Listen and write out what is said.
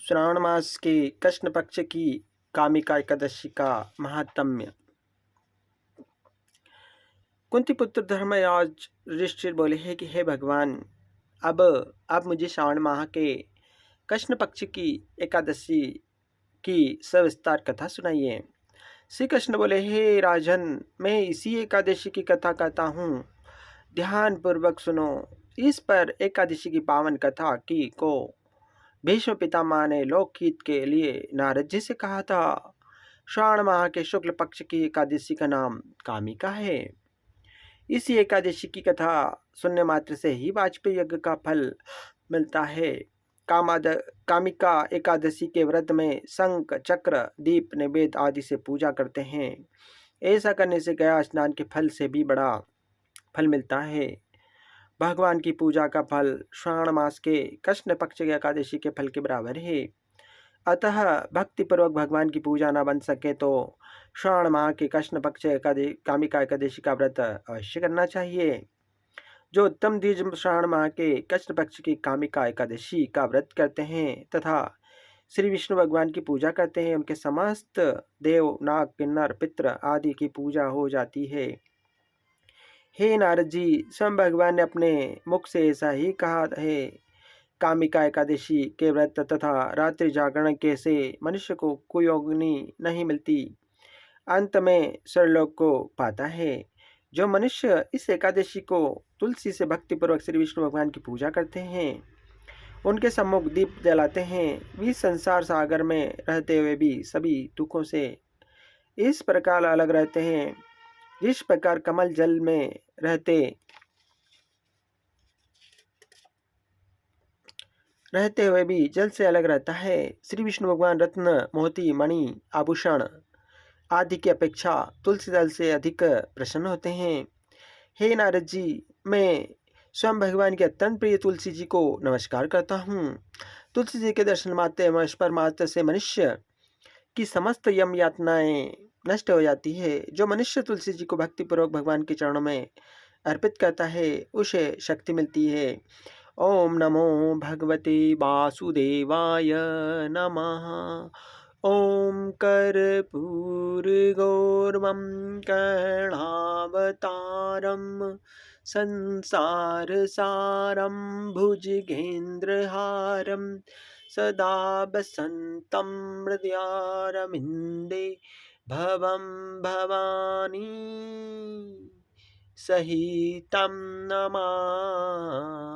श्रावण मास के कृष्ण पक्ष की कामिका एकादशी का महात्म्य। कुंती पुत्र धर्मराज युधिष्ठिर बोले हैं कि हे भगवान, अब आप मुझे श्रावण माह के कृष्ण पक्ष की एकादशी की सविस्तार कथा सुनाइए। श्री कृष्ण बोले, हे राजन, मैं इसी एकादशी की कथा कहता हूँ, ध्यान पूर्वक सुनो। इस पर एकादशी की पावन कथा की को भीष्म पितामह ने लोकहित के लिए नारद जी से कहा था। श्रावण माह के शुक्ल पक्ष की एकादशी का नाम कामिका है। इसी एकादशी की कथा सुनने मात्र से ही वाजपेयी यज्ञ का फल मिलता है। कामिका एकादशी के व्रत में शंख, चक्र, दीप, नैवेद्य आदि से पूजा करते हैं। ऐसा करने से गया स्नान के फल से भी बड़ा फल मिलता है। भगवान की पूजा का फल श्रावण मास के कृष्ण पक्ष की एकादशी के फल के बराबर है। अतः भक्तिपूर्वक भगवान की पूजा न बन सके तो श्रावण माह के कृष्ण पक्ष कामिका एकादशी का व्रत अवश्य करना चाहिए। जो उत्तम द्विज श्रावण माह के कृष्ण पक्ष की कामिका एकादशी का व्रत करते हैं तथा श्री विष्णु भगवान की पूजा करते हैं, उनके समस्त देव, नाग, किन्नर, पितृ आदि की पूजा हो जाती है। हे नारद जी, स्वयं भगवान ने अपने मुख से ऐसा ही कहा है। कामिका एकादशी के व्रत तथा रात्रि जागरण के से मनुष्य को कोई योगिनी नहीं मिलती, अंत में स्वर्गलोक को पाता है। जो मनुष्य इस एकादशी को तुलसी से भक्तिपूर्वक श्री विष्णु भगवान की पूजा करते हैं, उनके सम्मुख दीप जलाते हैं, वे संसार सागर में रहते हुए भी सभी दुखों से इस प्रकार अलग रहते हैं जिस प्रकार कमल जल में रहते हुए भी जल से अलग रहता है। श्री विष्णु भगवान रत्न, मोती, मणि, आभूषण आदि की अपेक्षा तुलसी दल से अधिक प्रसन्न होते हैं। हे नारद जी, मैं स्वयं भगवान के अत्यंत प्रिय तुलसी जी को नमस्कार करता हूँ। तुलसी जी के दर्शन मात्र एवं स्पर्श मात्र से मनुष्य की समस्त यम यातनाएं नष्ट हो जाती है। जो मनुष्य तुलसी जी को भक्तिपूर्वक भगवान के चरणों में अर्पित करता है, उसे शक्ति मिलती है। ओम नमो भगवते वासुदेवाय नमः। ओम कर्पूरगौरवं कर्णावतारं संसारसारं भुजगेन्द्रहारं सदा वसन्तं हृदयारविन्दे भवं भवानी सहितं नमामि।